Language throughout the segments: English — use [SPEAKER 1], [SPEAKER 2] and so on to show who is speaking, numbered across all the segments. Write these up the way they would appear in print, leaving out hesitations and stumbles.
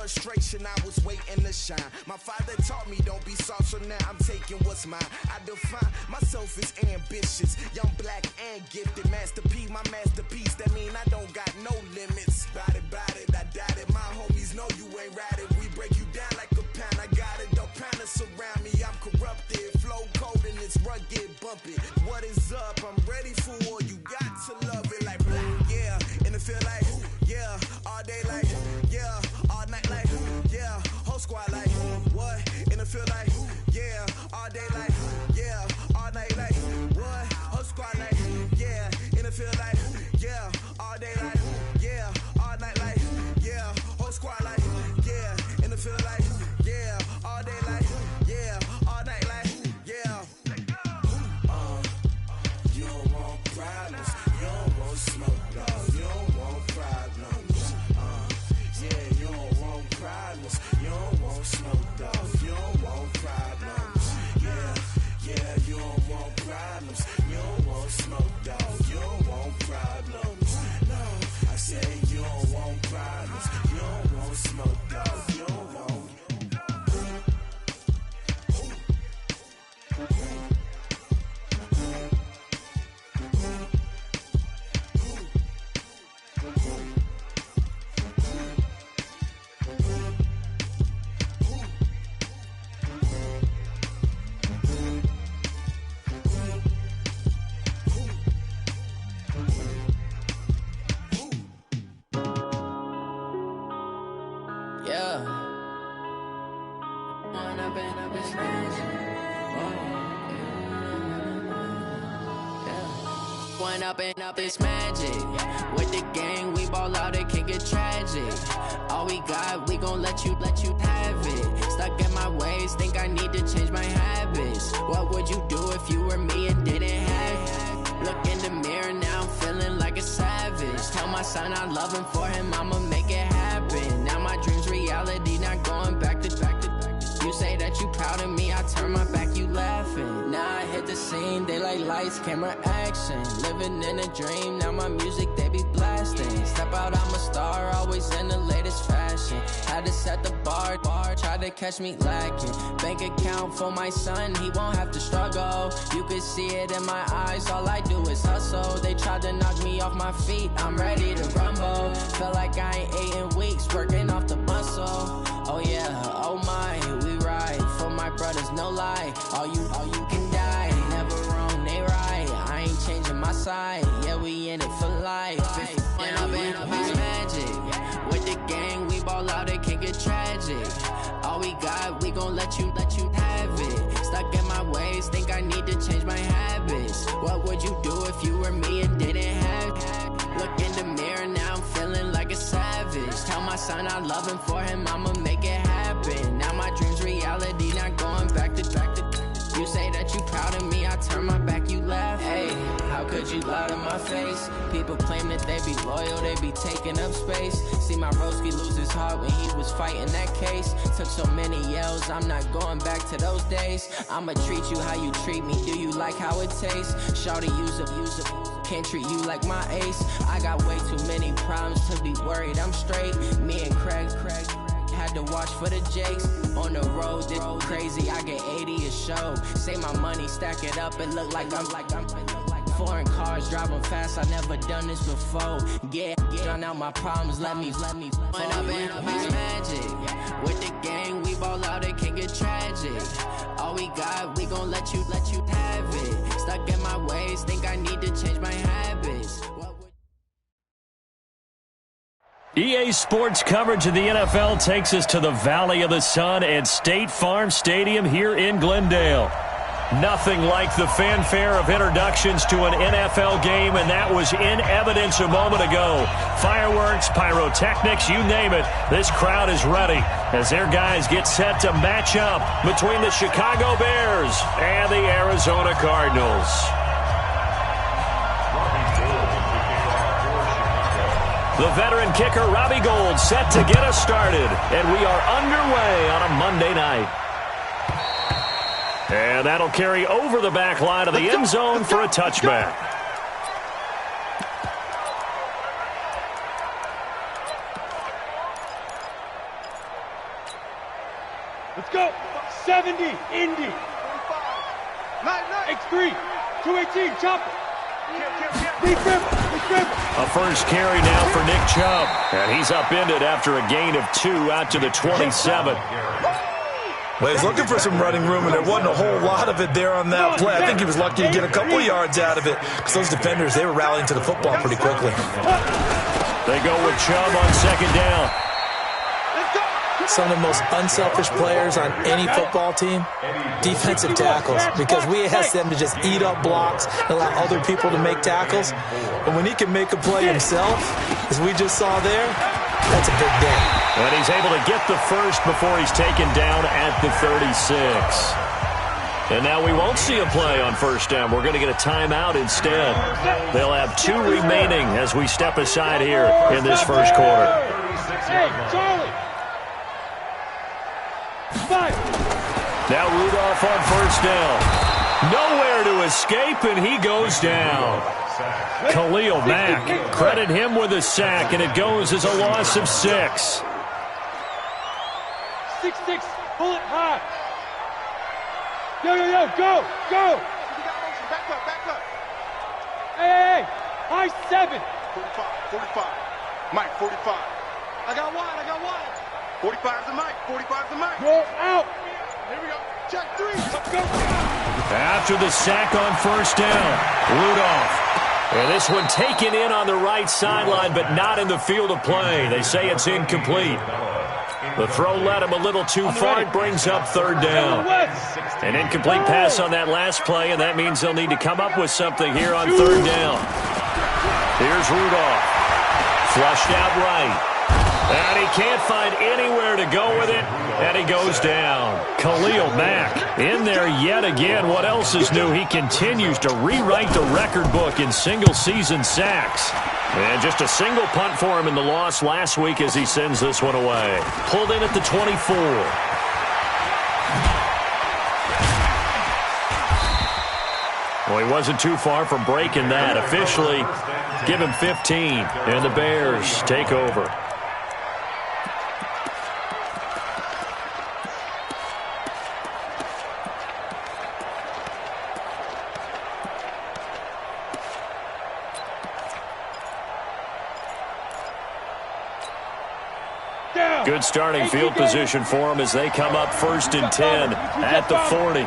[SPEAKER 1] frustration, I was waiting to shine. My father taught me don't be soft, so now I'm taking what's mine. I define myself as ambitious, young, black, and gifted. Master P, my masterpiece, that mean I don't got no limits. Bout it, I doubt it. My homies know you ain't ratted. We break you down like a pound. I got it, don't pound us around me. I'm corrupted, flow cold and it's rugged, bumpy. What is up? I'm ready for war. You got to love it like black, yeah. And it feel like, yeah. All day like, yeah. All night like, yeah. Whole squad like, what? And it feel like, yeah. All day like, yeah. All night like, what? Whole squad like, yeah. And it feel like, yeah. All day like, yeah. All night like, yeah. Whole squad like, yeah. And it feel like, yeah. All day like, yeah. All night like, yeah. You don't want problems. You don't want smoke, dog. You don't want problems. Yeah, you don't want problems. You don't want smoke, dog. You don't want problems. Yeah, you don't want problems. You don't want smoke, dog. You don't want problems. No, I said you don't want problems. You don't want smoke, dog. You don't want.
[SPEAKER 2] Up this magic. With the gang, we ball out, it can get tragic. All we got, we gon' let you have it. Stuck in my ways, think I need to change my habits. What would you do if you were me and didn't have it? Look in the mirror, now I'm feeling like a savage. Tell my son I love him, for him I'ma make it happen. Now my dream's reality, not going back to. You say that you proud of me, I turn my back, you laughing. Now I hit the scene, they like lights, camera, action. Living in a dream, now my music, they be blasting. Step out, I'm a star, always in the latest fashion. Had to set the bar, try to catch me lacking. Bank account for my son, he won't have to struggle. You can see it in my eyes, all I do is hustle. They tried to knock me off my feet, I'm ready to rumble. Felt like I ain't ate in weeks, working off the muscle. Oh yeah, oh my, we ride for my brothers, no lie. All you can die, never wrong, they right. I ain't changing my side, yeah, we in it for life. When I've been up is magic. With the gang, we ball out, it can get tragic. All we got, we gon' let you have it. Stuck in my ways, think I need to change my habits. What would you do if you were me and didn't have it? Look in the mirror, now I'm feeling like a savage. Tell my son I love him, for him I'ma make it happen. Now my dream's reality, not going back to. You say that you proud of me, I turn my back, you laugh. Hey, how could you lie to my face? People claim that they be loyal, they be taking up space. See my broski lose his heart when he was fighting that case. Took so many yells, I'm not going back to those days. I'ma treat you how you treat me, do you like how it tastes? Shawty, use up, can't treat you like my ace. I got way too many problems to be worried, I'm straight. Me and Craig had to watch for the Jakes. On the road, this crazy, I get 80 a show. Say my money, stack it up, it look like I'm foreign cars, driving fast, I never done this before. Yeah, drown out my problems, let me When I've been up is magic. With the gang, we ball out, it can get tragic. All we got, we gon' let you have it. Stuck in my ways, think I need to change my habits.
[SPEAKER 3] EA Sports coverage of the NFL takes us to the Valley of the Sun at State Farm Stadium here in Glendale. Nothing like the fanfare of introductions to an NFL game, and that was in evidence a moment ago. Fireworks, pyrotechnics, you name it. This crowd is ready as their guys get set to match up between the Chicago Bears and the Arizona Cardinals. The veteran kicker, Robbie Gould, set to get us started. And we are underway on a Monday night. And that'll carry over the back line of the end zone for a touchback.
[SPEAKER 4] Let's go. 70, Indy. X3, 218, chopper.
[SPEAKER 3] A first carry now for Nick Chubb. And he's upended after a gain of 2 out to the 27.
[SPEAKER 5] Well, he's looking for some running room, and there wasn't a whole lot of it there on that play. I think he was lucky to get a couple of yards out of it because those defenders, they were rallying to the football pretty quickly.
[SPEAKER 3] They go with Chubb on second down.
[SPEAKER 6] Some of the most unselfish players on any football team, defensive tackles, because we ask them to just eat up blocks and allow other people to make tackles. But when he can make a play himself, as we just saw there, that's a big day.
[SPEAKER 3] And he's able to get the first before he's taken down at the 36. And now we won't see a play on first down. We're going to get a timeout instead. They'll have 2 remaining as we step aside here in this first quarter.
[SPEAKER 4] Hey, Charlie.
[SPEAKER 3] Now Rudolph on first down. Nowhere to escape, and he goes down. Khalil Mack, credit him with a sack, and it goes as a loss of 6.
[SPEAKER 4] 6-6, pull it high. Yo, go. Back up. Hey, high 7.
[SPEAKER 7] 45. Mike, 45. I got wide. 45's the Mike.
[SPEAKER 4] Go out.
[SPEAKER 7] Here we go. Check 3.
[SPEAKER 4] Let's go.
[SPEAKER 3] After the sack on first down, Rudolph. And this one taken in on the right sideline, but not in the field of play. They say it's incomplete. The throw led him a little too far. It brings up third down. An incomplete pass on that last play, and that means they'll need to come up with something here on third down. Here's Rudolph. Flushed out right. And he can't find anywhere to go with it, and he goes down. Khalil Mack in there yet again. What else is new? He continues to rewrite the record book in single-season sacks. And just a single punt for him in the loss last week as he sends this one away. Pulled in at the 24. Well, he wasn't too far from breaking that. Officially, give him 15, and the Bears take over. Good starting field position for them as they come up 1st and 10 at the 40.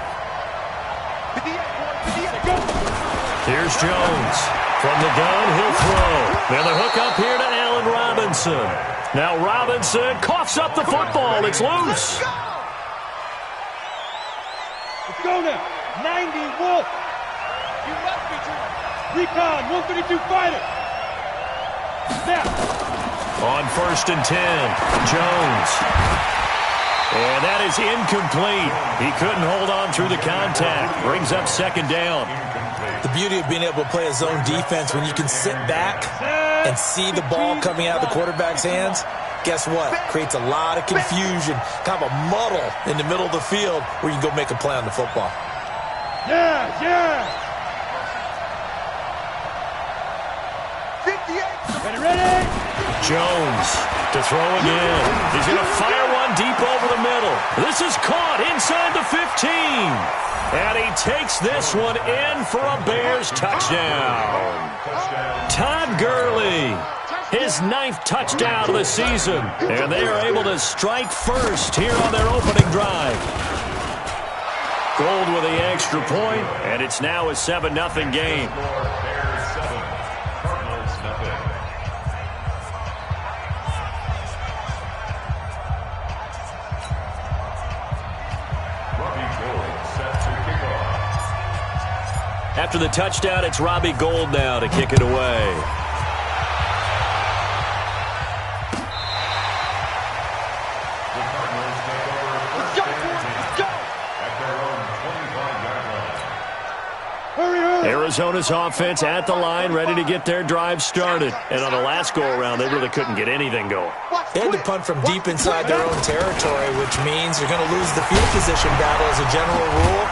[SPEAKER 3] Here's Jones. From the gun, he'll throw. And the hook up here to Allen Robinson. Now Robinson coughs up the football. It's loose.
[SPEAKER 4] Let's go now. 90 Wolf. You must be true. Recon, 132 fighter. Snap.
[SPEAKER 3] On 1st and 10, Jones. And that is incomplete. He couldn't hold on through the contact. Brings up 2nd down.
[SPEAKER 6] The beauty of being able to play a zone defense when you can sit back and see the ball coming out of the quarterback's hands, guess what? Creates a lot of confusion, kind of a muddle in the middle of the field where you can go make a play on the football.
[SPEAKER 4] Yeah.
[SPEAKER 7] 58.
[SPEAKER 4] Ready?
[SPEAKER 3] Jones to throw again. He's going to fire one deep over the middle. This is caught inside the 15. And he takes this one in for a Bears touchdown. Todd Gurley, his 9th touchdown of the season. And they are able to strike first here on their opening drive. Gold with the extra point, and it's now a 7-0 game. After the touchdown, it's Robbie Gould now to kick it away. Arizona's offense at the line, ready to get their drive started. And on the last go-around, they really couldn't get anything going.
[SPEAKER 6] They had to punt from deep inside their own territory, which means they're going to lose the field position battle as a general rule.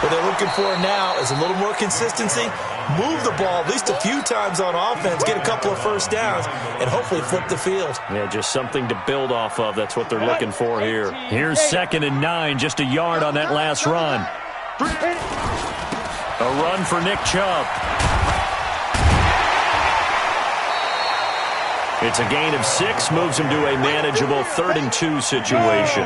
[SPEAKER 6] What they're looking for now is a little more consistency move the ball at least a few times on offense, get a couple of first downs, and hopefully flip the field.
[SPEAKER 3] Yeah, just something to build off of. That's what they're looking for here. Here's 2nd and 9, just a yard on that last run. A run for Nick Chubb. It's a gain of 6, moves him to a manageable 3rd and 2 situation.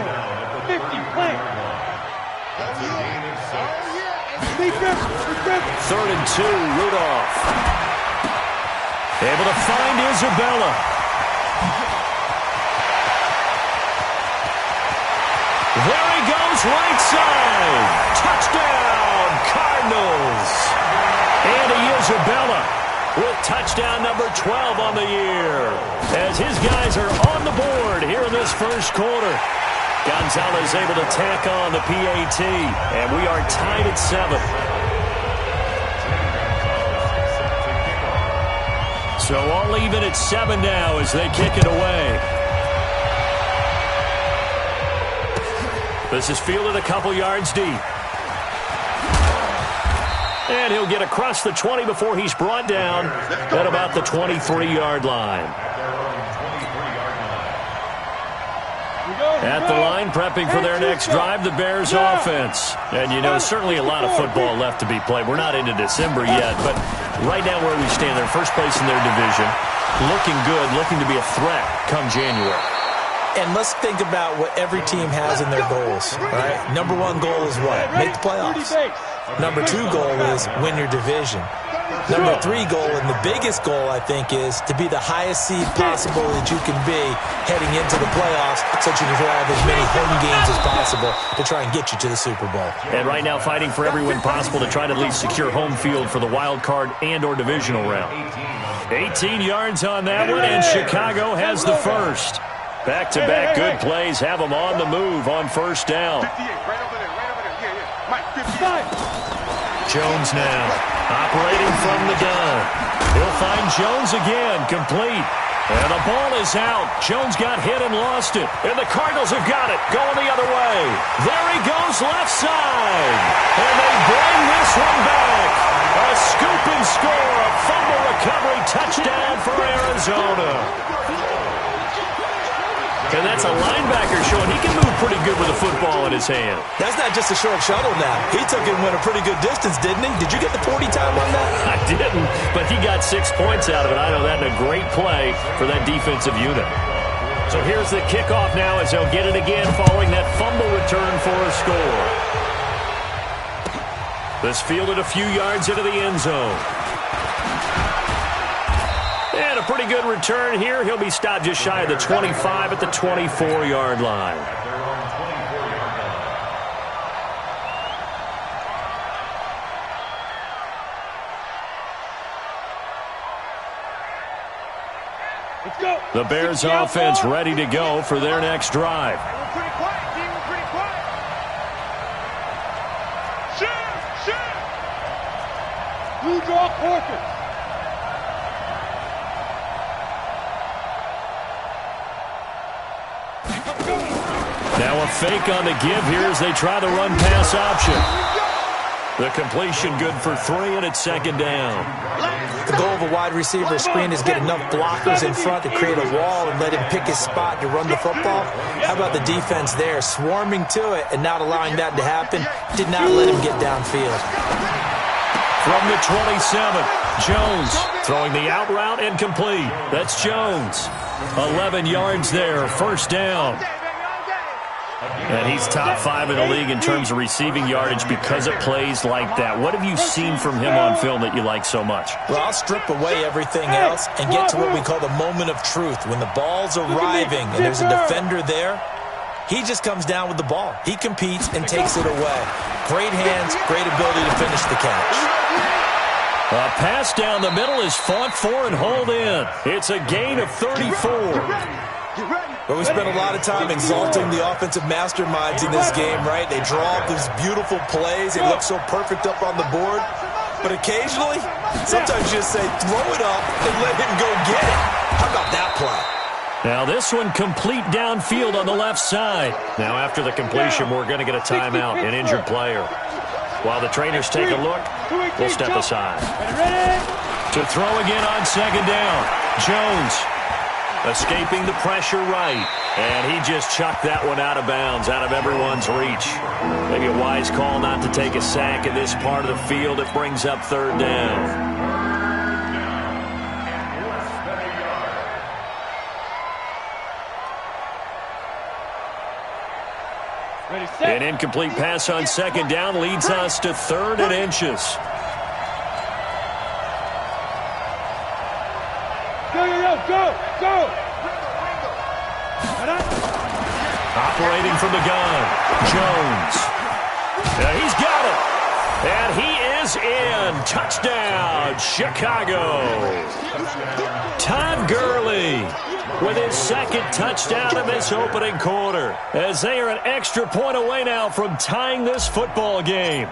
[SPEAKER 3] 3rd and 2, Rudolph. Able to find Isabella. There he goes, right side. Touchdown, Cardinals. Andy Isabella with touchdown number 12 on the year. As his guys are on the board here in this first quarter. Gonzalez able to tack on the PAT, and we are tied at 7. So all even at 7 now as they kick it away. This is fielded a couple yards deep. And he'll get across the 20 before he's brought down at about the 23-yard line. At the line, prepping for their next drive, the Bears offense. And, you know, certainly a lot of football left to be played. We're not into December yet, but right now where we stand, they're first place in their division. Looking good, looking to be a threat come January.
[SPEAKER 6] And let's think about what every team has in their goals, right? Number 1 goal is what? Make the playoffs. Number 2 goal is win your division. Number 3 goal, and the biggest goal, I think, is to be the highest seed possible that you can be heading into the playoffs so that you can have as many home games as possible to try and get you to the Super Bowl.
[SPEAKER 3] And right now fighting for every win possible to try to at least secure home field for the wild card and or divisional round. 18 yards on that one, and Chicago has the first. Back-to-back good plays have them on the move on first down. Jones now, operating from the gun. He'll find Jones again, complete. And the ball is out. Jones got hit and lost it. And the Cardinals have got it, going the other way. There he goes, left side. And they bring this one back. A scoop and score, a fumble recovery touchdown for Arizona. And that's a linebacker showing he can move pretty good with a football in his hand.
[SPEAKER 6] That's not just a short shuttle now. He took it and went a pretty good distance, didn't he? Did you get the 40 time on that?
[SPEAKER 3] I didn't, but he got 6 points out of it. I know that in a great play for that defensive unit. So here's the kickoff now as they'll get it again following that fumble return for a score. This fielded a few yards into the end zone. And a pretty good return here. He'll be stopped just shy of the 25 at the 24-yard line.
[SPEAKER 4] Let's go.
[SPEAKER 3] The Bears offense ready to go for their next drive.
[SPEAKER 7] We're pretty quiet, team. We're pretty quiet. Shoot!
[SPEAKER 4] Blue draw Corker.
[SPEAKER 3] Now a fake on the give here as they try the run-pass option. The completion good for 3, and it's 2nd down.
[SPEAKER 6] The goal of a wide receiver screen is get enough blockers in front to create a wall and let him pick his spot to run the football. How about the defense there, swarming to it and not allowing that to happen? Did not let him get downfield.
[SPEAKER 3] From the 27, Jones throwing the out route and complete. That's Jones. 11 yards there, first down. And he's top 5 in the league in terms of receiving yardage because of plays like that. What have you seen from him on film that you like so much?
[SPEAKER 6] Well, I'll strip away everything else and get to what we call the moment of truth. When the ball's arriving and there's a defender there, he just comes down with the ball. He competes and takes it away. Great hands, great ability to finish the catch.
[SPEAKER 3] A pass down the middle is fought for and hauled in. It's a gain of 34.
[SPEAKER 6] But we spent a lot of time exalting the offensive masterminds in this game, right? They draw up these beautiful plays. They look so perfect up on the board. But occasionally, sometimes you just say, throw it up and let him go get it. How about that play?
[SPEAKER 3] Now this one complete downfield on the left side. Now after the completion, we're going to get a timeout, an injured player. While the trainers take a look, we'll step aside. To throw again on second down. Jones escaping the pressure right. And he just chucked that one out of bounds, out of everyone's reach. Maybe a wise call not to take a sack in this part of the field. It brings up third down. An incomplete pass on second down leads us to 3rd and inches.
[SPEAKER 4] Go!
[SPEAKER 3] Operating from the gun, Jones. He's got it. And he is in. Touchdown, Chicago. Todd Gurley with his 2nd touchdown in this opening quarter, as they are an extra point away now from tying this football game.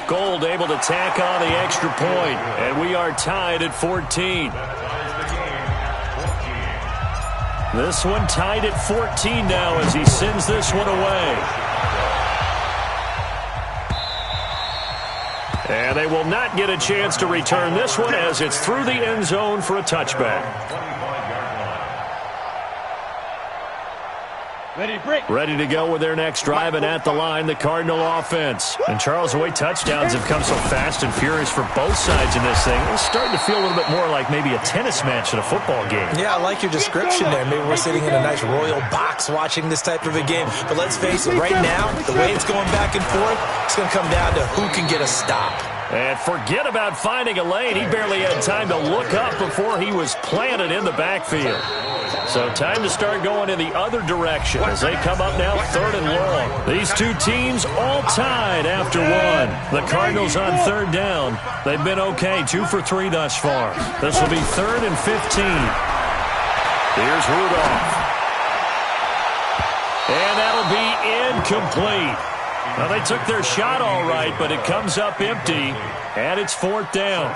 [SPEAKER 3] Gold able to tack on the extra point, and we are tied at 14. This one tied at 14 now as he sends this one away. And they will not get a chance to return this one as it's through the end zone for a touchback. Ready to go with their next drive, and at the line, the Cardinal offense. And Charles, the way touchdowns have come so fast and furious for both sides in this thing, it's starting to feel a little bit more like maybe a tennis match in a football game.
[SPEAKER 6] Yeah, I like your description there. Maybe we're sitting in a nice royal box watching this type of a game. But let's face it, right now, the way it's going back and forth, it's going to come down to who can get a stop.
[SPEAKER 3] And forget about finding a lane. He barely had time to look up before he was planted in the backfield. So time to start going in the other direction as they come up now 3rd and long. These two teams all tied after one. The Cardinals on 3rd down. They've been okay, 2 for 3 thus far. This will be 3rd and 15. Here's Rudolph. And that'll be incomplete. Now, they took their shot all right, but it comes up empty, and it's 4th down.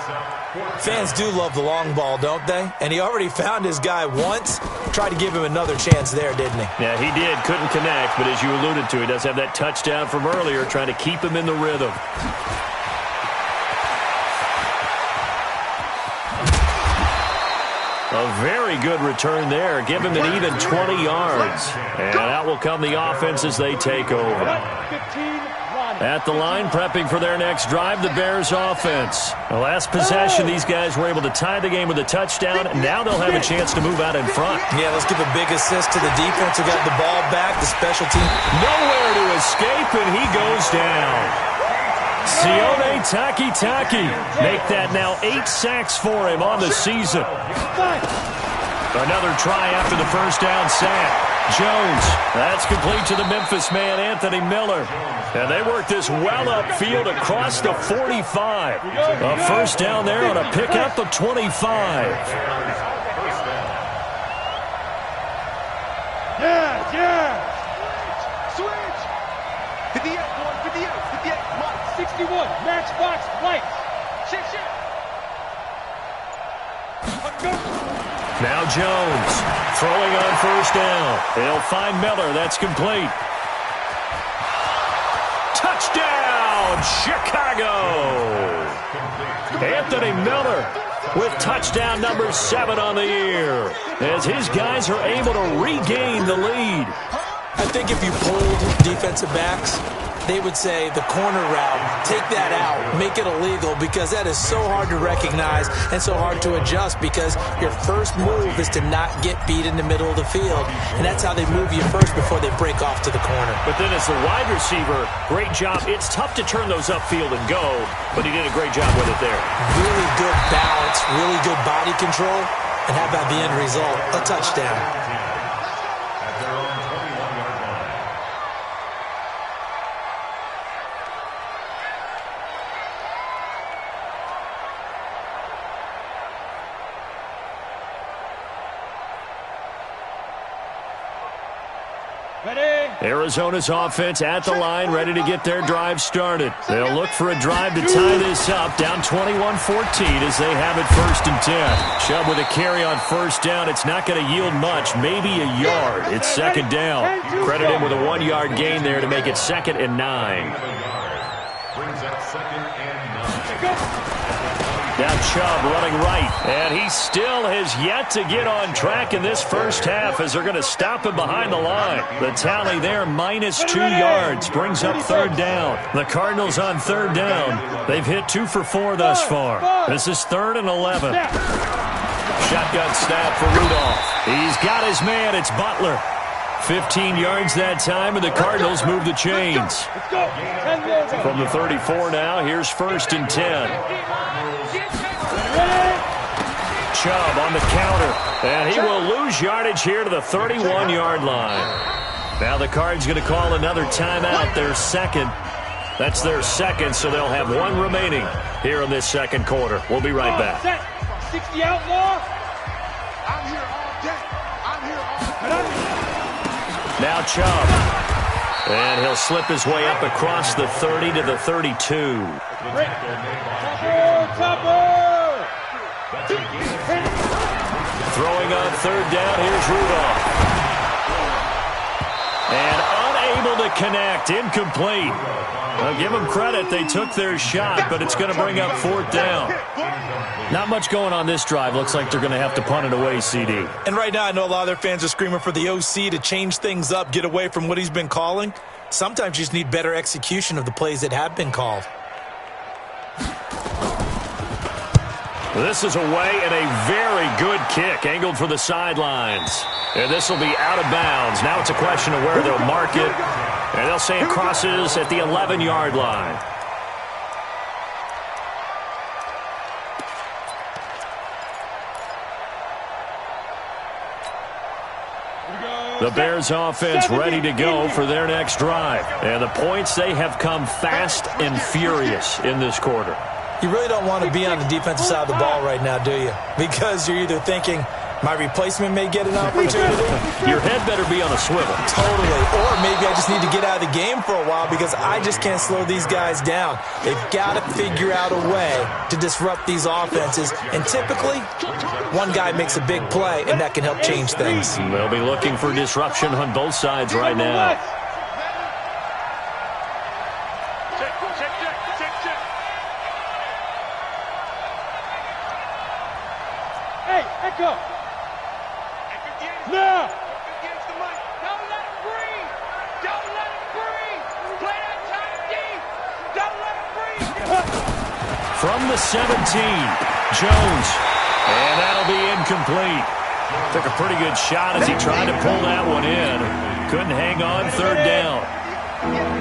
[SPEAKER 6] Fans do love the long ball, don't they? And he already found his guy once. Tried to give him another chance there, didn't he?
[SPEAKER 3] Yeah, he did. Couldn't connect, but as you alluded to, he does have that touchdown from earlier, trying to keep him in the rhythm. A very good return there. Give him an even 20 yards. And out will come the offense as they take over. At the line, prepping for their next drive, the Bears offense. The last possession, these guys were able to tie the game with a touchdown. Now they'll have a chance to move out in front.
[SPEAKER 6] Yeah, let's give a big assist to the defense who got the ball back. The special team.
[SPEAKER 3] Nowhere to escape, and he goes down. Sione Takitaki make that now 8 sacks for him on the season. Another try after the first down sack. Jones, that's complete to the Memphis man, Anthony Miller. And they work this well upfield across the 45. A first down there on a pickup of 25.
[SPEAKER 4] Yeah. Switch. 58, 58, Mike. 61, matchbox lights. Shit.
[SPEAKER 3] Now Jones throwing on first down. They'll find Miller. That's complete. Touchdown, Chicago! Anthony Miller with touchdown number 7 on the year as his guys are able to regain the lead.
[SPEAKER 6] I think if you polled defensive backs, they would say the corner route, take that out, make it illegal, because that is so hard to recognize and so hard to adjust, because your first move is to not get beat in the middle of the field, and that's how they move you first before they break off to the corner.
[SPEAKER 3] But then as the wide receiver, great job. It's tough to turn those upfield and go, but he did a great job with it there.
[SPEAKER 6] Really good balance, really good body control, and how about the end result? A touchdown.
[SPEAKER 3] Arizona's offense at the line, ready to get their drive started. They'll look for a drive to tie this up, down 21-14 as they have it 1st and 10. Chubb with a carry on 1st down. It's not going to yield much, maybe a yard. It's 2nd down. Credit him with a 1-yard gain there to make it 2nd and 9. Now Chubb running right, and he still has yet to get on track in this first half as they're going to stop him behind the line. The tally there, -2 yards, brings up 3rd down. The Cardinals on 3rd down. They've hit 2 for 4 thus far. This is 3rd and 11. Shotgun snap for Rudolph. He's got his man. It's Butler. 15 yards that time, and the Cardinals move the chains. From the 34 now, here's 1st and 10. Chubb on the counter, and he will lose yardage here to the 31-yard line. Now the Cards going to call another timeout, their 2nd. That's their 2nd, so they'll have 1 remaining here in this 2nd quarter. We'll be right back.
[SPEAKER 4] 60 outlaw.
[SPEAKER 7] I'm here all day. I'm here all day.
[SPEAKER 3] Now Chubb, and he'll slip his way up across the 30 to the 32. Throwing on 3rd down, here's Rudolph. And unable to connect, incomplete. I'll give them credit, they took their shot, but it's going to bring up 4th down. Not much going on this drive. Looks like they're going to have to punt it away, CD.
[SPEAKER 5] And right now, I know a lot of their fans are screaming for the OC to change things up, get away from what he's been calling. Sometimes you just need better execution of the plays that have been called.
[SPEAKER 3] This is away and a very good kick, angled for the sidelines. And this will be out of bounds. Now it's a question of where they'll mark it. And they'll say it crosses at the 11-yard line. The Bears offense ready to go for their next drive. And the points, they have come fast and furious in this quarter.
[SPEAKER 6] You really don't want to be on the defensive side of the ball right now, do you? Because you're either thinking, my replacement may get an opportunity.
[SPEAKER 3] Your head better be on a swivel.
[SPEAKER 6] Totally. Or maybe I just need to get out of the game for a while because I just can't slow these guys down. They've got to figure out a way to disrupt these offenses. And typically, one guy makes a big play, and that can help change things.
[SPEAKER 3] They'll be looking for disruption on both sides right now.
[SPEAKER 4] Hey, Echo! Now!
[SPEAKER 8] Don't let him breathe! Don't let him breathe! Play that time deep! Don't let him breathe!
[SPEAKER 3] From the 17, Jones. And that'll be incomplete. Took a pretty good shot as he tried to pull that one in. Couldn't hang on, 3rd down.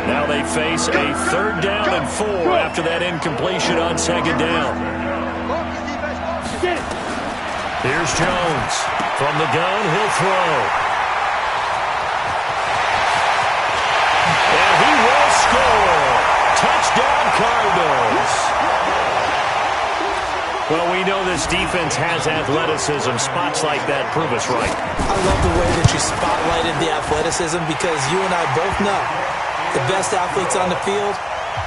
[SPEAKER 3] Now they face a 3rd down and 4 after that incompletion on 2nd down. Here's Jones. From the gun, he'll throw. And he will score. Touchdown, Cardinals. Well, we know this defense has athleticism. Spots like that prove us right.
[SPEAKER 6] I love the way that you spotlighted the athleticism because you and I both know the best athletes on the field,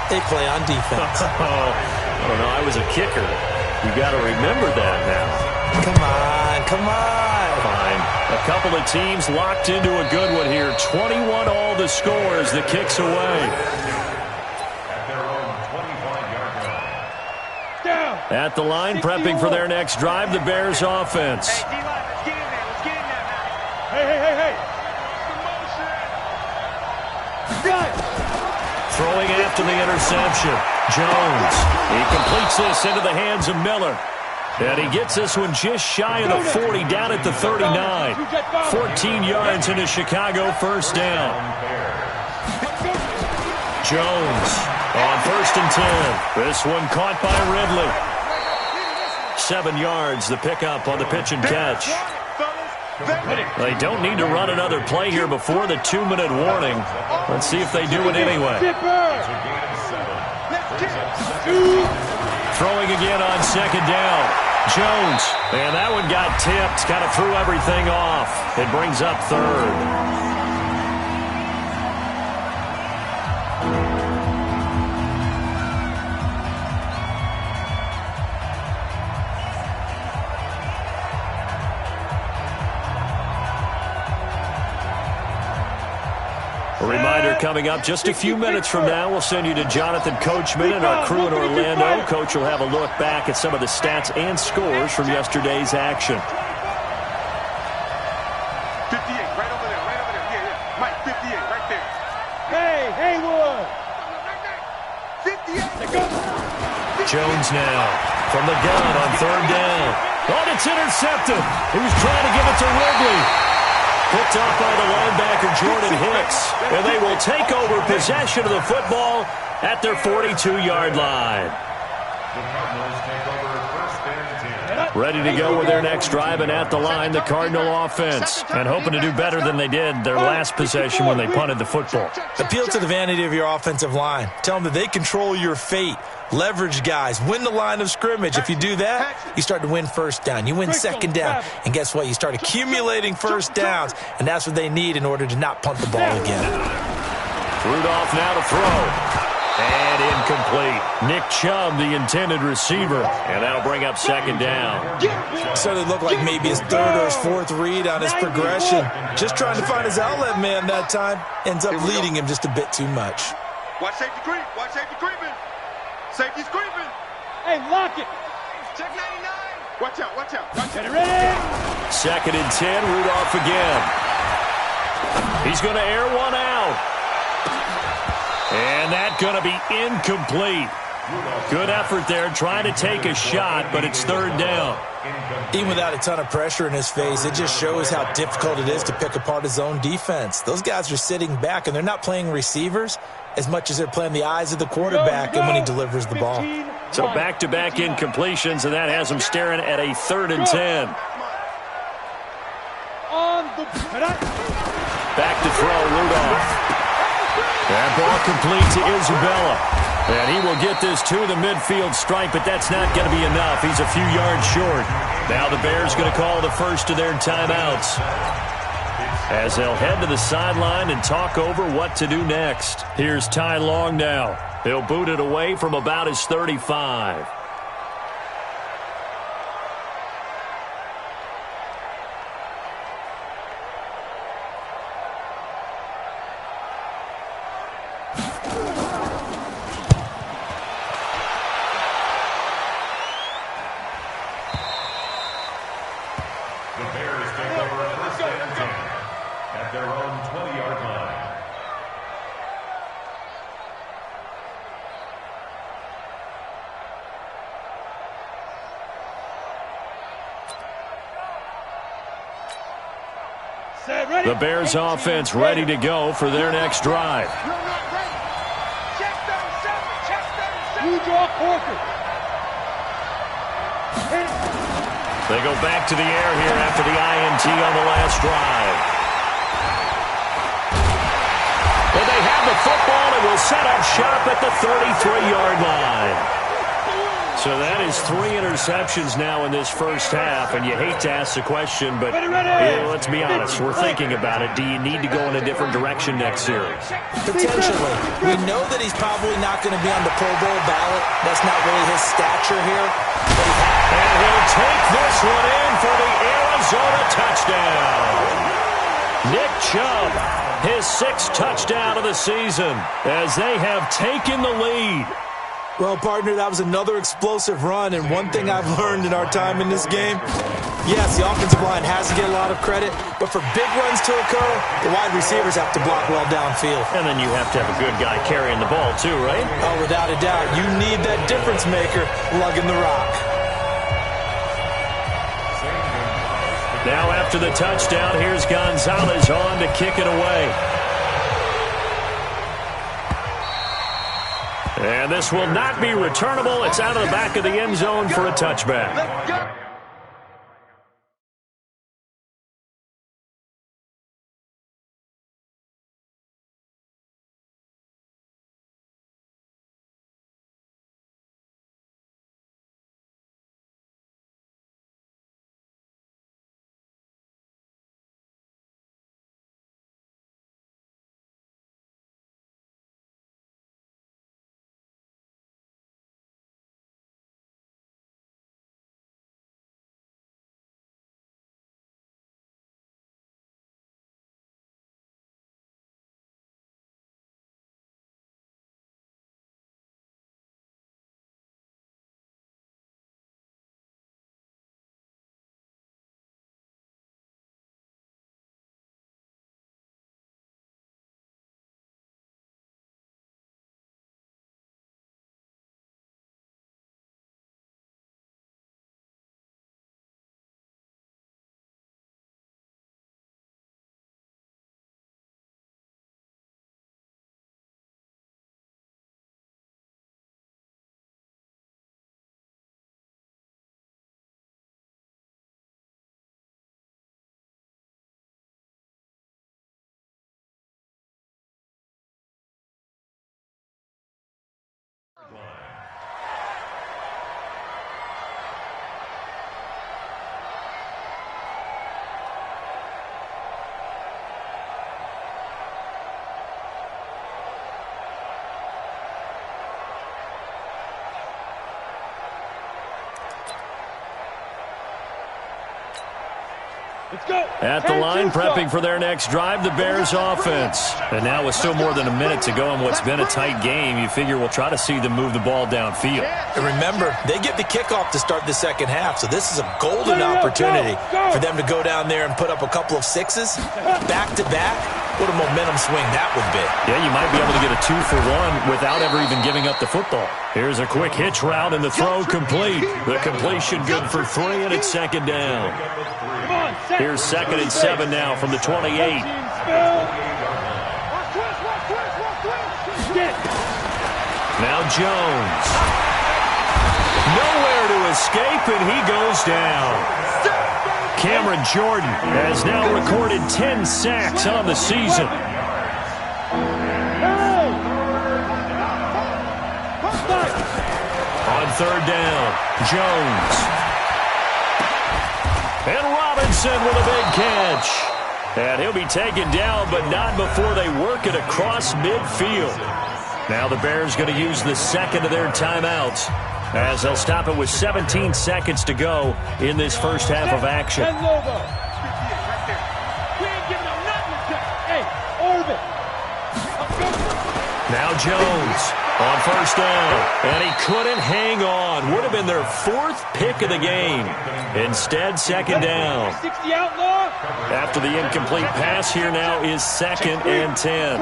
[SPEAKER 6] they play on defense.
[SPEAKER 3] I don't know. I was a kicker. You got to remember that now.
[SPEAKER 6] Come on, come on.
[SPEAKER 3] Fine. A couple of teams locked into a good one here. 21 all the score as the kick's away. At the line, prepping for their next drive, the Bears offense.
[SPEAKER 8] Hey, D-line, let's get in there. Let's get in there, man.
[SPEAKER 4] Hey.
[SPEAKER 3] Throwing after the interception. Jones. He completes this into the hands of Miller. And he gets this one just shy of the 40, down at the 39. 14 yards into Chicago, 1st down. Jones on 1st and 10. This one caught by Ridley. 7 yards, the pickup on the pitch and catch. They don't need to run another play here before the 2-minute warning. Let's see if they do it anyway. Throwing again on 2nd down. Jones. And that one got tipped. Kind of threw everything off. It brings up 3rd. A reminder coming up just a few minutes from now, we'll send you to Jonathan Coachman and our crew in Orlando. Coach will have a look back at some of the stats and scores from yesterday's action.
[SPEAKER 7] 58, right over there, right over there. Yeah. Mike, 58, right there.
[SPEAKER 4] Hey, Haywood.
[SPEAKER 7] 58.
[SPEAKER 3] Jones now from the gun on third down. Oh, it's intercepted. He was trying to give it to Ridley. Picked off by the linebacker, Jordan Hicks. And they will take over possession of the football at their 42-yard line. Ready to go with their next drive, and at the line, the Cardinal offense. And hoping to do better than they did their last possession when they punted the football.
[SPEAKER 6] Appeal to the vanity of your offensive line. Tell them that they control your fate. Leverage guys. Win the line of scrimmage. If you do that, you start to win first down. You win second down. And guess what? You start accumulating first downs. And that's what they need in order to not punt the ball again.
[SPEAKER 3] Rudolph now to throw. And incomplete. Nick Chubb, the intended receiver. And that'll bring up second down.
[SPEAKER 6] So it looked like maybe his third or his fourth read on his progression. Just trying to find his outlet man that time. Ends up leading him just a bit too much.
[SPEAKER 7] Watch safety creep. Watch safety creeping. Safety's creeping.
[SPEAKER 4] Hey, lock it.
[SPEAKER 7] Check 99. Watch out, watch out. Watch
[SPEAKER 4] Get it
[SPEAKER 7] out.
[SPEAKER 4] ready.
[SPEAKER 3] Second and 10, Rudolph again. He's going to air one out. And that's going to be incomplete. Good effort there, trying to take a shot, but it's third down.
[SPEAKER 6] Even without a ton of pressure in his face, it just shows how difficult it is to pick apart his own defense. Those guys are sitting back, and they're not playing receivers as much as they're playing the eyes of the quarterback and when he delivers the ball.
[SPEAKER 3] So back-to-back incompletions, and that has him staring at a third and 10. Back to throw, Rudolph. That ball complete to Isabella. And he will get this to the midfield stripe, but that's not going to be enough. He's a few yards short. Now the Bears going to call the first of their timeouts, as they'll head to the sideline and talk over what to do next. Here's Ty Long now. He'll boot it away from about his 35. The Bears offense ready to go for their next drive.
[SPEAKER 4] You draw Corker.
[SPEAKER 3] They go back to the air here after the INT on the last drive. And they have the football and will set up shop at the 33-yard line. So that is 3 interceptions now in this first half, and you hate to ask the question, but let's be honest, we're thinking about it. Do you need to go in a different direction next series?
[SPEAKER 6] Potentially. We know that he's probably not going to be on the Pro Bowl ballot. That's not really his stature here.
[SPEAKER 3] And he'll take this one in for the Arizona touchdown. Nick Chubb, his 6th touchdown of the season, as they have taken the lead.
[SPEAKER 6] Well, partner, that was another explosive run, and one thing I've learned in our time in this game, yes, the offensive line has to get a lot of credit, but for big runs to occur, the wide receivers have to block well downfield.
[SPEAKER 3] And then you have to have a good guy carrying the ball too, right?
[SPEAKER 6] Oh, without a doubt. You need that difference maker lugging the rock.
[SPEAKER 3] Now after the touchdown, here's Gonzalez on to kick it away. And this will not be returnable. It's out of the back of the end zone for a touchback. At the line, prepping for their next drive, the Bears offense. And now with still more than a minute to go in what's been a tight game, you figure we'll try to see them move the ball downfield.
[SPEAKER 5] And remember, they get the kickoff to start the second half, so this is a golden opportunity for them to go down there and put up a couple of sixes back-to-back. What a momentum swing that would be.
[SPEAKER 3] Yeah, you might be able to get a 2-for-1 without ever even giving up the football. Here's a quick hitch route and the throw complete. The completion good for 3, and it's second down. Here's 2nd and 7 now from the 28. Now Jones. Nowhere to escape, and he goes down. Cameron Jordan has now recorded 10 sacks on the season. On third down, Jones. And Robinson with a big catch. And he'll be taken down, but not before they work it across midfield. Now the Bears going to use the second of their timeouts, as they'll stop it with 17 seconds to go in this first half of action. Now Jones on first down, and he couldn't hang on. Would have been their 4th pick of the game. Instead, second down. After the incomplete pass, here now is 2nd and 10.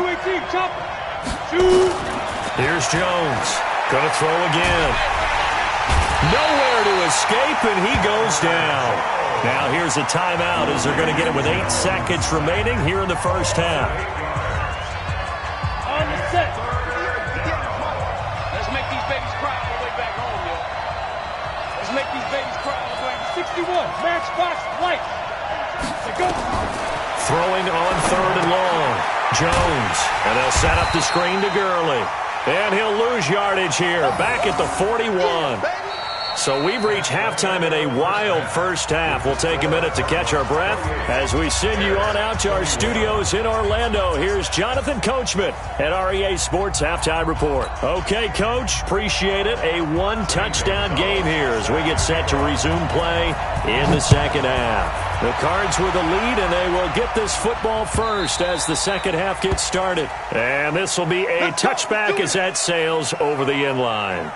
[SPEAKER 3] Here's Jones. Going to throw again. Nowhere to escape, and he goes down. Now here's a timeout as they're going to get it with 8 seconds remaining here in the first half.
[SPEAKER 8] On the set. Let's make these babies cry all the way back home, yo. Let's make these babies cry all the way.
[SPEAKER 4] 61, Matchbox Light. Go.
[SPEAKER 3] Throwing on third and long. Jones. And they'll set up the screen to Gurley. And he'll lose yardage here. Back at the 41. So we've reached halftime in a wild first half. We'll take a minute to catch our breath as we send you on out to our studios in Orlando. Here's Jonathan Coachman at REA Sports Halftime Report. Okay, Coach, appreciate it. A 1-touchdown game here as we get set to resume play in the second half. The Cards with the lead, and they will get this football first as the second half gets started. And this will be a touchback as that sails over the end line.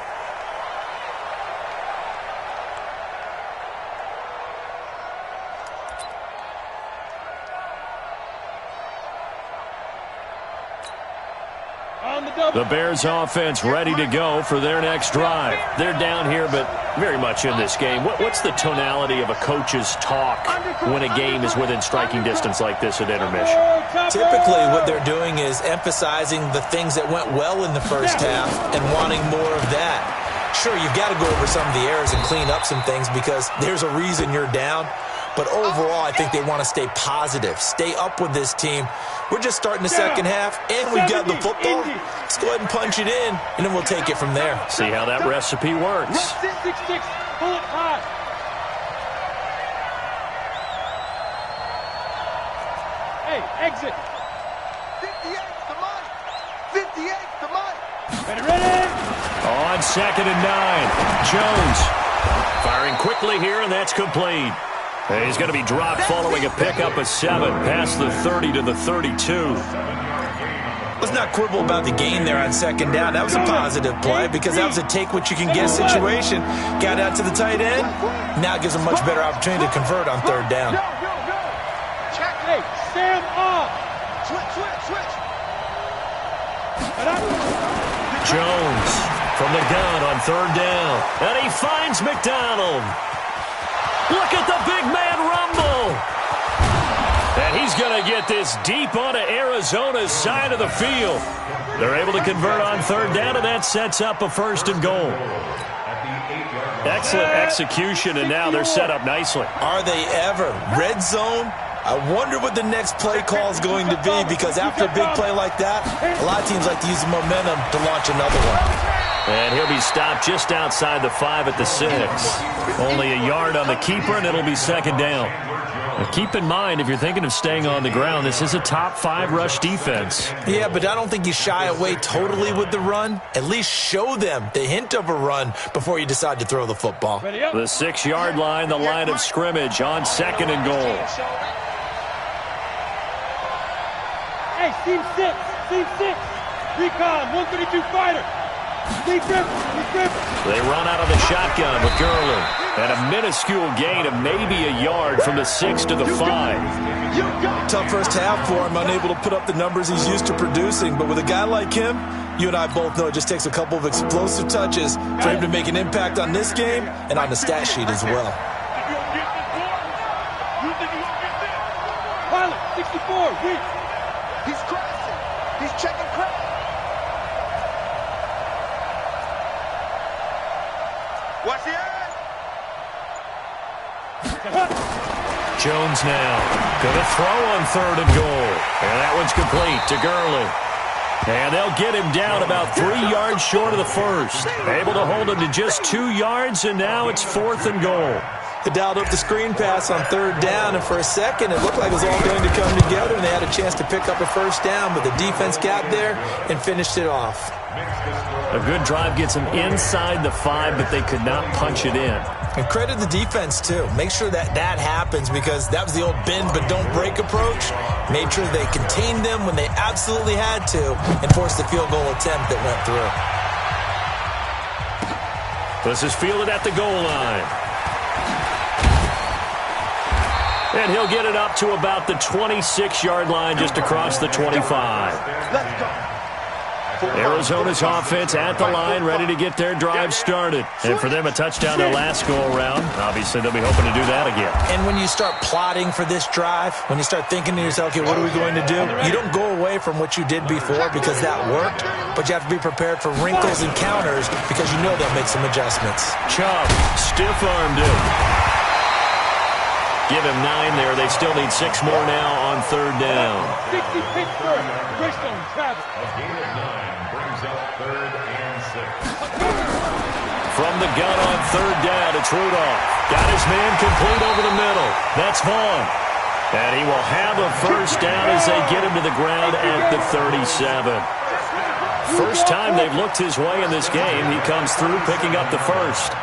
[SPEAKER 3] The Bears offense ready to go for their next drive. They're down here, but very much in this game. What's the tonality of a coach's talk when a game is within striking distance like this at intermission?
[SPEAKER 6] Typically, what they're doing is emphasizing the things that went well in the first half and wanting more of that. Sure, you've got to go over some of the errors and clean up some things because there's a reason you're down. But overall, I think they want to stay positive, stay up with this team. We're just starting the second half, and we've got the football. Let's go ahead and punch it in, and then we'll take it from there.
[SPEAKER 3] See how that recipe works.
[SPEAKER 4] Pull it high. Hey, exit.
[SPEAKER 7] 58's the mic. 58's the mic.
[SPEAKER 4] Ready?
[SPEAKER 3] On 2nd and 9, Jones firing quickly here, and that's complete. And he's going to be dropped following a pickup of 7 past the 30 to the 32.
[SPEAKER 6] Let's not quibble about the gain there on second down. That was a positive play because that was a take-what-you-can-get situation. Got out to the tight end. Now it gives a much better opportunity to convert on third down.
[SPEAKER 4] Check. Hey, Sam off. Switch.
[SPEAKER 3] Jones from the gun on third down. And he finds McDonald. Look at the big man rumble. And he's going to get this deep onto Arizona's side of the field. They're able to convert on third down, and that sets up a 1st and goal. Excellent execution, and now they're set up nicely.
[SPEAKER 6] Are they ever? Red zone? I wonder what the next play call is going to be because after a big play like that, a lot of teams like to use the momentum to launch another one.
[SPEAKER 3] And he'll be stopped just outside the 5 at the 6. Only a yard on the keeper, and it'll be second down. Now keep in mind, if you're thinking of staying on the ground, this is a top 5 rush defense.
[SPEAKER 6] Yeah, but I don't think you shy away totally with the run. At least show them the hint of a run before you decide to throw the football.
[SPEAKER 3] The 6-yard line, the line of scrimmage on 2nd and goal.
[SPEAKER 4] Hey, team 6. Recon, 132 fighter. They
[SPEAKER 3] run out of the shotgun with Gurley. And a minuscule gain of maybe a yard from the 6 to the 5.
[SPEAKER 6] Tough first half for him, unable to put up the numbers he's used to producing. But with a guy like him, you and I both know it just takes a couple of explosive touches for him to make an impact on this game and on the stat sheet as well.
[SPEAKER 4] Pilot, 64, weak.
[SPEAKER 7] He's crashing. He's checking crash. Watch the eye.
[SPEAKER 3] Jones now going to throw on 3rd and goal. And that one's complete to Gurley. And they'll get him down about 3 yards short of the first. Able to hold him to just 2 yards, and now it's 4th and goal.
[SPEAKER 6] They dialed up the screen pass on 3rd down, and for a second it looked like it was all going to come together, and they had a chance to pick up a first down, but the defense got there and finished it off.
[SPEAKER 3] A good drive gets them inside the 5, but they could not punch it in.
[SPEAKER 6] And credit the defense, too. Make sure that happens, because that was the old bend but don't break approach. Made sure they contained them when they absolutely had to and forced the field goal attempt that went through.
[SPEAKER 3] This is fielded at the goal line. And he'll get it up to about the 26-yard line, just across the 25.
[SPEAKER 7] Let's go.
[SPEAKER 3] Arizona's offense at the line, ready to get their drive started. And for them, a touchdown their last go-around. Obviously, they'll be hoping to do that again.
[SPEAKER 6] And when you start plotting for this drive, when you start thinking to yourself, okay, what are we going to do? You don't go away from what you did before because that worked, but you have to be prepared for wrinkles and counters because you know they'll make some adjustments.
[SPEAKER 3] Chubb, stiff-armed him. Give him 9 there. They still need 6 more now on 3rd down.
[SPEAKER 4] 60 Pittsburgh. Greystone, Travis.
[SPEAKER 3] From the gun on 3rd down, it's Rudolph. Got his man complete over the middle. That's Vaughn. And he will have a first down as they get him to the ground at the 37. First time they've looked his way in this game. He comes through picking up the first.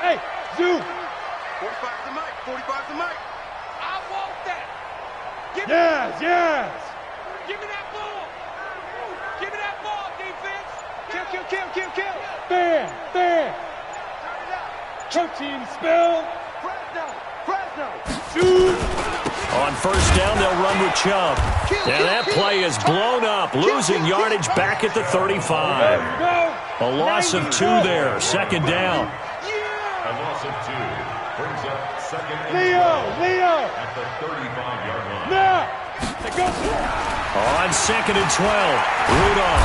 [SPEAKER 4] Hey, zoom.
[SPEAKER 7] 45's the mic. 45's the mic.
[SPEAKER 8] I want that. Give
[SPEAKER 4] Yes.
[SPEAKER 8] Give me that ball. Give me that ball, defense. Kill.
[SPEAKER 4] Bam. Protein spell.
[SPEAKER 7] Fresno.
[SPEAKER 4] Shoot.
[SPEAKER 3] On first down, they'll run with Chubb. And that play is blown up, losing yardage back at the 35. A loss of 2 there, 2nd down.
[SPEAKER 9] A loss of 2 brings up 2nd and
[SPEAKER 4] Leo.
[SPEAKER 9] at the 35-yard line.
[SPEAKER 4] Now. Let's go.
[SPEAKER 3] On 2nd and 12, Rudolph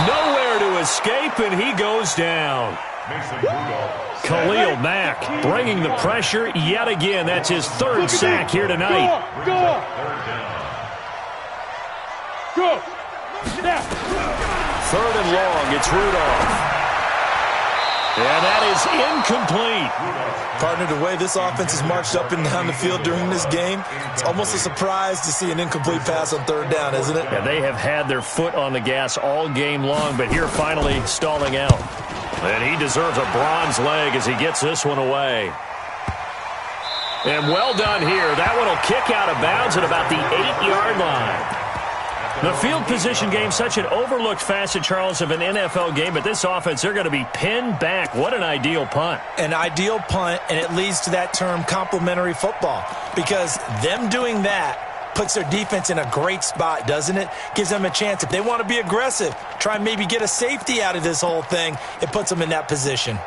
[SPEAKER 3] nowhere to escape, and he goes down.
[SPEAKER 9] Mason Rudolph.
[SPEAKER 3] Khalil Mack bringing the pressure yet again. That's his 3rd sack here tonight.
[SPEAKER 4] Go. Now.
[SPEAKER 3] 3rd and long, it's Rudolph. And that is incomplete.
[SPEAKER 6] Partner, the way this offense has marched up and down the field during this game, it's almost a surprise to see an incomplete pass on 3rd down, isn't it?
[SPEAKER 3] And they have had their foot on the gas all game long, but here finally stalling out. And he deserves a bronze leg as he gets this one away. And well done here. That one will kick out of bounds at about the 8-yard line. The field position game, such an overlooked facet, Charles, of an NFL game, but this offense, they're going to be pinned back. What an ideal punt.
[SPEAKER 6] An ideal punt, and it leads to that term complementary football, because them doing that puts their defense in a great spot, doesn't it? Gives them a chance. If they want to be aggressive, try and maybe get a safety out of this whole thing, it puts them in that position.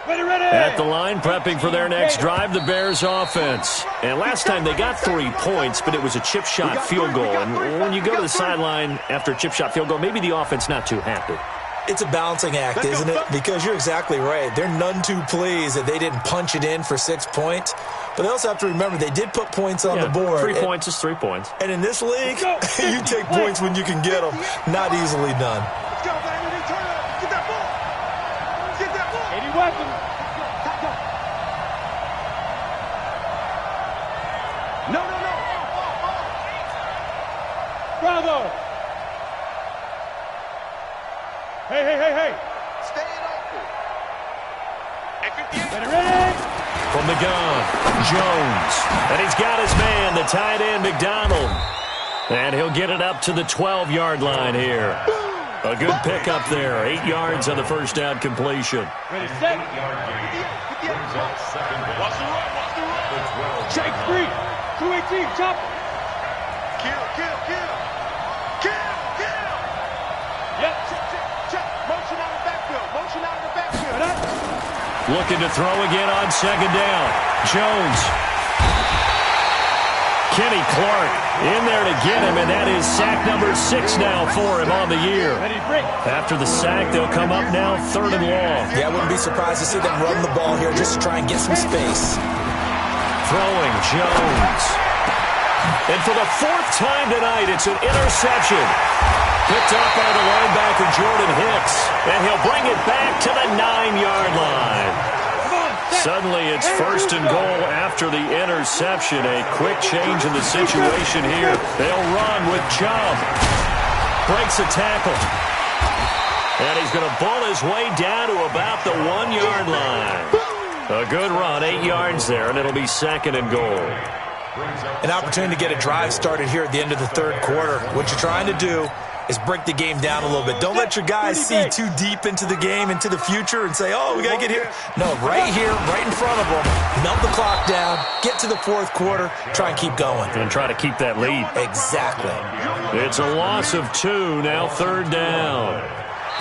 [SPEAKER 3] At the line, prepping for their next drive, the Bears offense. And last time they got 3 points, but it was a chip shot field goal. And when you go to the sideline after a chip shot field goal, maybe the offense not too happy.
[SPEAKER 6] It's a balancing act, isn't it? Because you're exactly right. They're none too pleased that they didn't punch it in for 6 points. But they also have to remember they did put points on the board.
[SPEAKER 3] 3 points is 3 points.
[SPEAKER 6] And in this league, you take points when you can get them. Not easily done.
[SPEAKER 7] Let's go, baby. Turn up. Get that ball. Get that ball.
[SPEAKER 4] 80 weapons.
[SPEAKER 7] No.
[SPEAKER 4] Bravo. Hey.
[SPEAKER 7] Stay open. At 58.
[SPEAKER 4] Get it ready.
[SPEAKER 3] From the gun, Jones. And he's got his man, the tight end, McDonald. And he'll get it up to the 12-yard line here. A good pickup there. 8 yards on the first down completion.
[SPEAKER 4] Ready, set.
[SPEAKER 7] Watch the run.
[SPEAKER 4] Shake free. 218, chop.
[SPEAKER 7] Kill.
[SPEAKER 4] Yep.
[SPEAKER 7] Check. Motion out of the backfield.
[SPEAKER 4] Right up.
[SPEAKER 3] Looking to throw again on second down. Jones. Kenny Clark in there to get him, and that is sack number 6 now for him on the year.
[SPEAKER 4] Ready, break.
[SPEAKER 3] After the sack, they'll come up now 3rd and long.
[SPEAKER 6] Yeah, I wouldn't be surprised to see them run the ball here just to try and get some space.
[SPEAKER 3] Throwing, Jones. And for the 4th time tonight, it's an interception. Picked up by the linebacker, Jordan Hicks. And he'll bring it back to the 9-yard line. Suddenly, it's 1st and goal after the interception. A quick change in the situation here. They'll run with Chubb. Breaks a tackle. And he's going to bull his way down to about the 1-yard line. A good run, 8 yards there, and it'll be 2nd and goal.
[SPEAKER 6] An opportunity to get a drive started here at the end of the 3rd quarter. What you're trying to do is break the game down a little bit. Don't let your guys see too deep into the game, into the future, and say, oh, we got to get here. No, right here, right in front of them, melt the clock down, get to the 4th quarter, try and keep going.
[SPEAKER 3] And try to keep that lead.
[SPEAKER 6] Exactly.
[SPEAKER 3] It's a loss of 2, now 3rd down.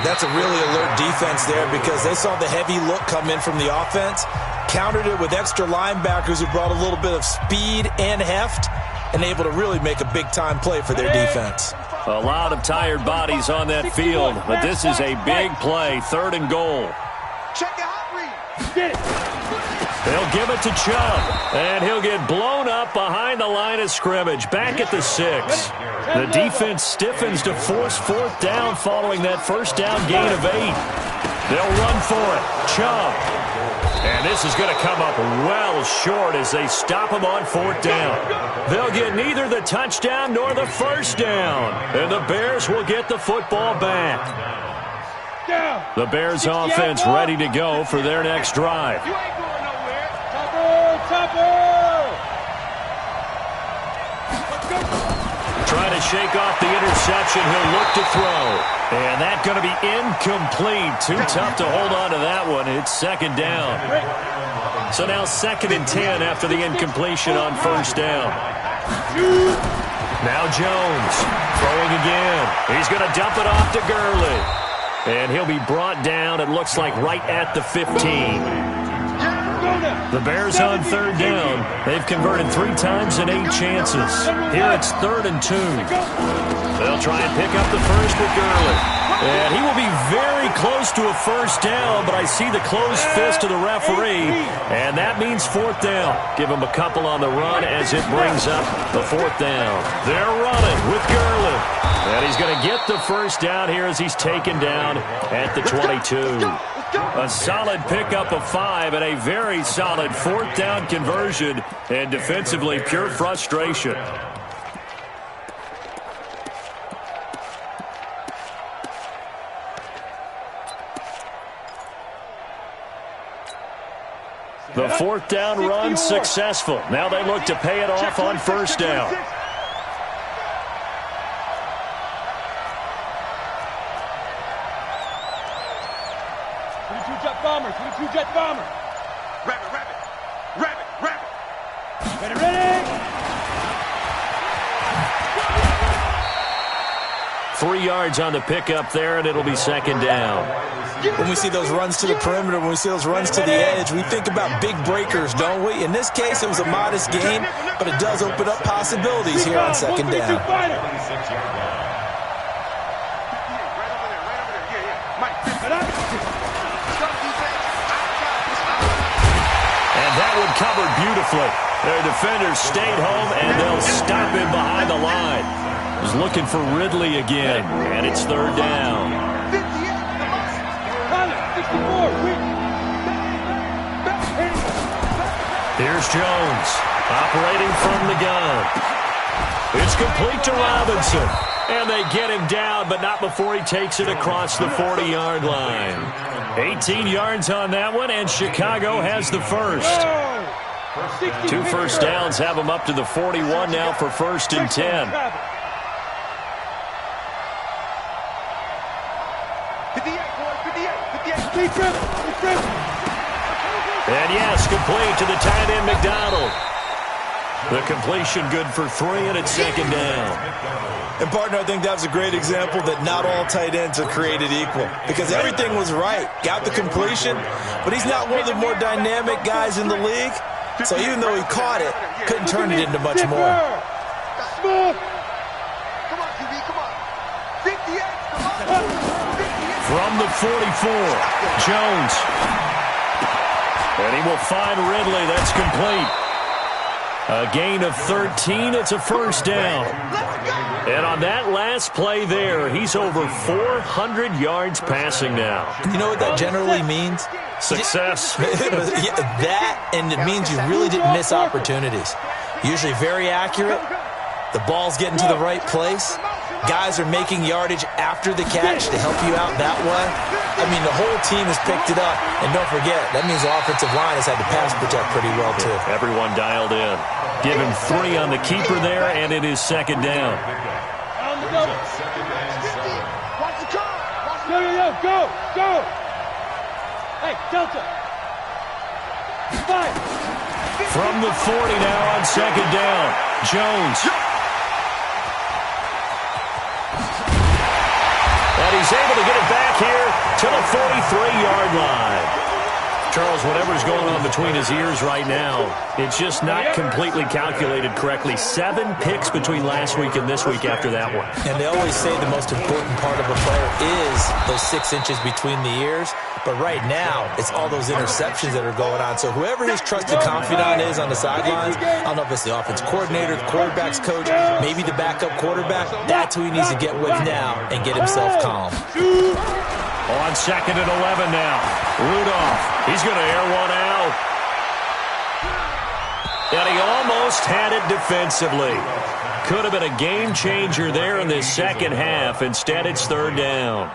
[SPEAKER 6] That's a really alert defense there because they saw the heavy look come in from the offense, countered it with extra linebackers who brought a little bit of speed and heft, and able to really make a big-time play for their defense.
[SPEAKER 3] A lot of tired bodies on that field, but this is a big play, 3rd and goal.
[SPEAKER 7] Check the hot read.
[SPEAKER 4] Get it.
[SPEAKER 3] They'll give it to Chubb, and he'll get blown up behind the line of scrimmage, back at the 6. The defense stiffens to force 4th down following that 1st down gain of 8. They'll run for it. Chubb. And this is going to come up well short as they stop him on 4th down. They'll get neither the touchdown nor the 1st down. And the Bears will get the football back. The Bears offense ready to go for their next drive.
[SPEAKER 8] You ain't going nowhere.
[SPEAKER 4] Topper. Let's go.
[SPEAKER 3] Trying to shake off the interception. He'll look to throw. And that's going to be incomplete. Too tough to hold on to that one. It's 2nd down. So now 2nd and 10 after the incompletion on 1st down. Now Jones throwing again. He's going to dump it off to Gurley. And he'll be brought down, it looks like, right at the 15. The Bears on 3rd down. They've converted 3 times in 8 chances. Here it's 3rd and 2. They'll try and pick up the first with Gurley. And he will be very close to a 1st down, but I see the closed fist of the referee, and that means 4th down. Give him a couple on the run as it brings up the 4th down. They're running with Gurley. And he's going to get the 1st down here as he's taken down at the 22. A solid pickup of 5 and a very solid 4th down conversion, and defensively pure frustration. The 4th down run successful. Now they look to pay it off on 1st down.
[SPEAKER 4] Jet bomber.
[SPEAKER 7] Rabbit.
[SPEAKER 4] Ready.
[SPEAKER 3] 3 yards on the pickup there, and it'll be 2nd down.
[SPEAKER 6] When we see those runs to the perimeter, when we see those runs to the edge, we think about big breakers, don't we? In this case, it was a modest gain, but it does open up possibilities here on 2nd down.
[SPEAKER 7] Right over there. Yeah. Mike,
[SPEAKER 3] covered beautifully. Their defenders stayed home, and they'll stop him behind the line. He's looking for Ridley again, and it's third down. Here's Jones, operating from the gun. It's complete to Robinson, and they get him down, but not before he takes it across the 40-yard line. 18 yards on that one, and Chicago has the first. 2 first downs have them up to the 41 now for 1st and 10. And yes, complete to the tight end McDonald. The completion good for 3, and it's 2nd down.
[SPEAKER 5] And, partner, I think that was a great example that not all tight ends are created equal, because everything was right. Got the completion, but he's not one of the more dynamic guys in the league. So even though he caught it, couldn't turn it into much more.
[SPEAKER 3] From the 44, Jones. And he will find Ridley. That's complete. A gain of 13. It's a first down. And on that last play there, he's over 400 yards passing now.
[SPEAKER 5] You know what that generally means?
[SPEAKER 3] Success.
[SPEAKER 5] That, and it means you really didn't miss opportunities. Usually very accurate. The ball's getting to the right place. Guys are making yardage after the catch to help you out that way. I mean, the whole team has picked it up. And don't forget, that means the offensive line has had to pass protect pretty well, too.
[SPEAKER 3] Everyone dialed in. Give him 3 on the keeper there, and it is 2nd down.
[SPEAKER 4] Go! Hey, Delta. 5.
[SPEAKER 3] From the 40 now on 2nd down. Jones. And he's able to get it back here to the 43-yard line. Charles, whatever's going on between his ears right now, it's just not completely calculated correctly. 7 picks between last week and this week after that one.
[SPEAKER 5] And they always say the most important part of a player is those 6 inches between the ears. But right now, it's all those interceptions that are going on. So whoever his trusted confidant is on the sidelines, I don't know if it's the offense coordinator, the quarterback's coach, maybe the backup quarterback, that's who he needs to get with now and get himself calm.
[SPEAKER 3] On 2nd and 11 now. Rudolph, he's going to air one out. And he almost had it defensively. Could have been a game changer there in this second half. Instead, it's 3rd down.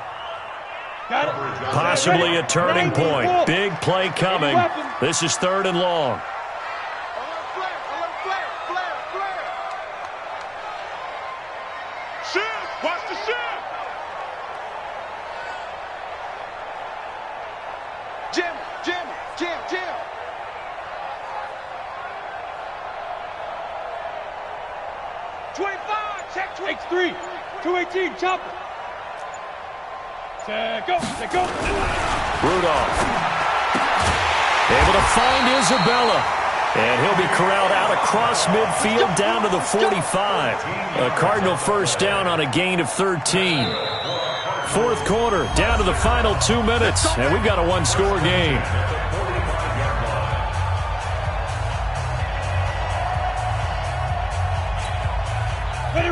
[SPEAKER 3] Possibly a turning point. Big play coming. This is 3rd and long.
[SPEAKER 7] Watch the shift. Jam.
[SPEAKER 4] 25, check 23, 218, chopper. Go.
[SPEAKER 3] Rudolph. Able to find Isabella. And he'll be corralled out across midfield down to the 45. A Cardinal first down on a gain of 13. 4th quarter, down to the final 2 minutes. And we've got a 1-score game.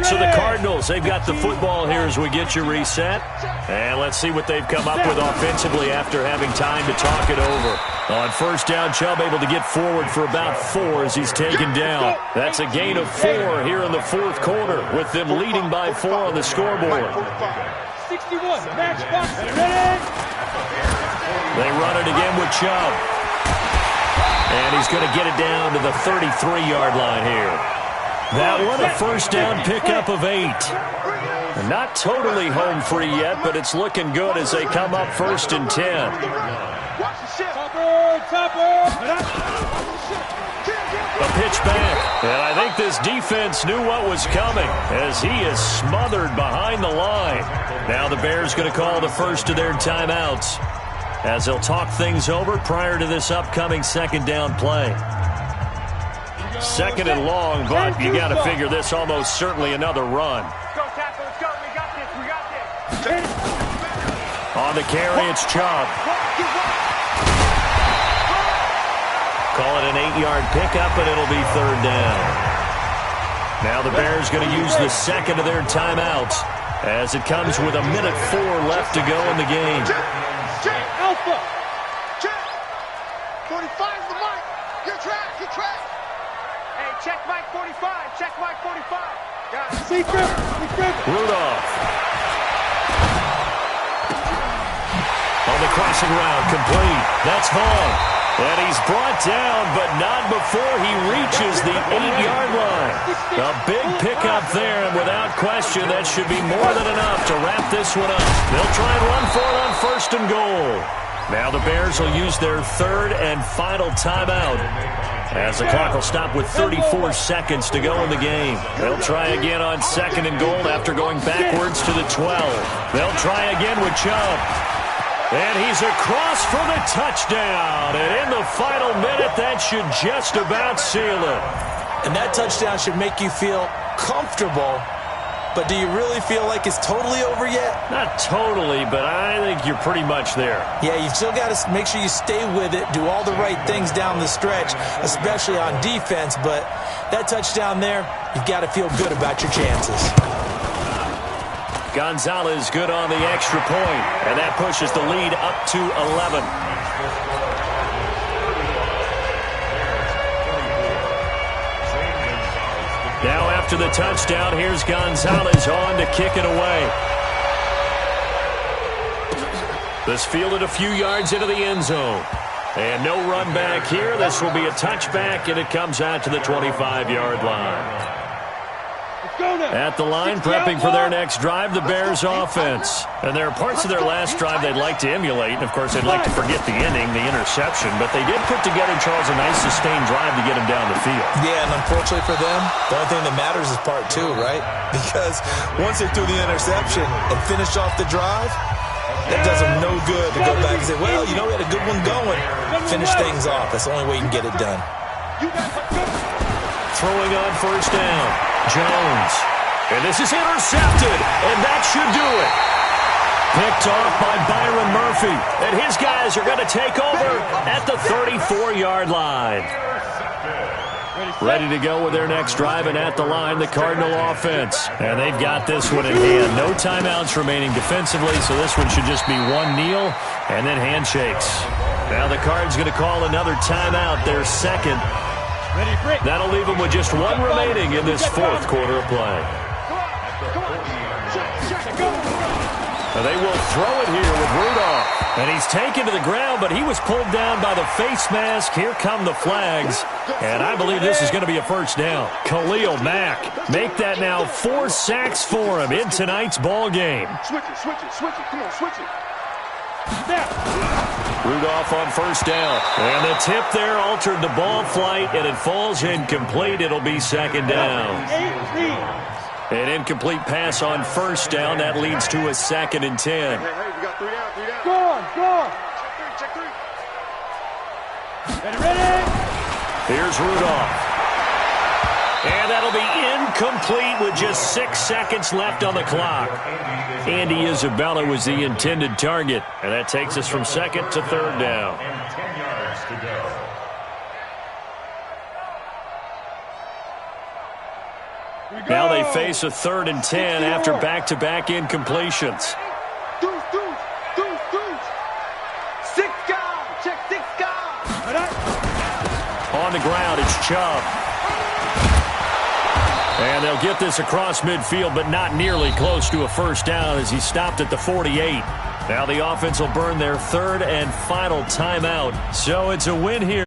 [SPEAKER 3] So the Cardinals, they've got the football here as we get you reset. And let's see what they've come up with offensively after having time to talk it over. On first down, Chubb able to get forward for about 4 as he's taken down. That's a gain of 4 here in the 4th quarter, with them leading by 4 on the scoreboard.
[SPEAKER 4] 61, match box, ready?
[SPEAKER 3] They run it again with Chubb. And he's going to get it down to the 33-yard line here. That one, a first down pickup of 8. Not totally home free yet, but it's looking good as they come up 1st and 10. A pitch back, and I think this defense knew what was coming as he is smothered behind the line. Now the Bears going to call the first of their timeouts as they'll talk things over prior to this upcoming 2nd down play. 2nd and long, but you got to figure this almost certainly another run.
[SPEAKER 8] Let's go, tackle. Let's go. We got this.
[SPEAKER 3] On the carry, it's Chubb. call it an 8-yard pickup, and it'll be third down. Now the Bears going to use the second of their timeouts as it comes with 1:04 left to go in the game.
[SPEAKER 7] Check. Alpha. Check. 45's the mark. You're track.
[SPEAKER 8] Hey, check Mike 45. Check Mike 45. Got it.
[SPEAKER 4] Secret.
[SPEAKER 3] Rudolph. On the crossing route, complete. That's Vaughn. And he's brought down, but not before he reaches the 8-yard line. A big pickup there, and without question, that should be more than enough to wrap this one up. They'll try and run for it on 1st and goal. Now the Bears will use their third and final timeout, as the clock will stop with 34 seconds to go in the game. They'll try again on 2nd and goal after going backwards to the 12. They'll try again with Chubb. And he's across for the touchdown. And in the final minute, that should just about seal it.
[SPEAKER 6] And that touchdown should make you feel comfortable. But do you really feel like it's totally over yet?
[SPEAKER 3] Not totally, but I think you're pretty much there.
[SPEAKER 6] Yeah, you've still got to make sure you stay with it, do all the right things down the stretch, especially on defense. But that touchdown there, you've got to feel good about your chances.
[SPEAKER 3] Gonzalez good on the extra point, and that pushes the lead up to 11. Now after the touchdown, here's Gonzalez on to kick it away. This fielded a few yards into the end zone. And no run back here. This will be a touchback, and it comes out to the 25-yard line. At the line, prepping for their next drive, the Bears offense. And there are parts of their last drive they'd like to emulate. And, of course, they'd like to forget the ending, the interception. But they did put together, Charles, a nice sustained drive to get him down the field.
[SPEAKER 6] Yeah, and unfortunately for them, the only thing that matters is part 2, right? Because once they threw the interception and finished off the drive, that does them no good to go back and say, well, you know, we had a good one going. Finish things off. That's the only way you can get it done.
[SPEAKER 3] Throwing on 1st down, Jones. And this is intercepted, and that should do it. Picked off by Byron Murphy. And his guys are going to take over at the 34-yard line. Ready to go with their next drive, and at the line, the Cardinal offense. And they've got this one in hand. No timeouts remaining defensively, so this one should just be one kneel and then handshakes. Now the Cards going to call another timeout, their second. That'll leave them with just one remaining in this 4th quarter of play. And they will throw it here with Rudolph. And he's taken to the ground, but he was pulled down by the face mask. Here come the flags. And I believe this is going to be a 1st down. Khalil Mack, make that now 4 sacks for him in tonight's ball game.
[SPEAKER 7] Switch it. Come on, switch it.
[SPEAKER 3] Rudolph on 1st down. And the tip there altered the ball flight, and it falls incomplete. It'll be 2nd down. An incomplete pass on 1st down. That leads to a 2nd and 10.
[SPEAKER 7] Hey, we got 3 down.
[SPEAKER 4] Go on.
[SPEAKER 7] Check 3.
[SPEAKER 4] Ready?
[SPEAKER 3] Here's Rudolph. And that'll be incomplete with just 6 seconds left on the clock. Andy Isabella was the intended target. And that takes us from 2nd to 3rd down.
[SPEAKER 9] And 10 yards to go.
[SPEAKER 3] Now they face a 3rd and 10 after back-to-back incompletions.
[SPEAKER 7] Deuce. 6 guys. Check 6 guys.
[SPEAKER 3] On the ground, it's Chubb. And they'll get this across midfield, but not nearly close to a 1st down as he stopped at the 48. Now the offense will burn their 3rd and final timeout. So it's a win here.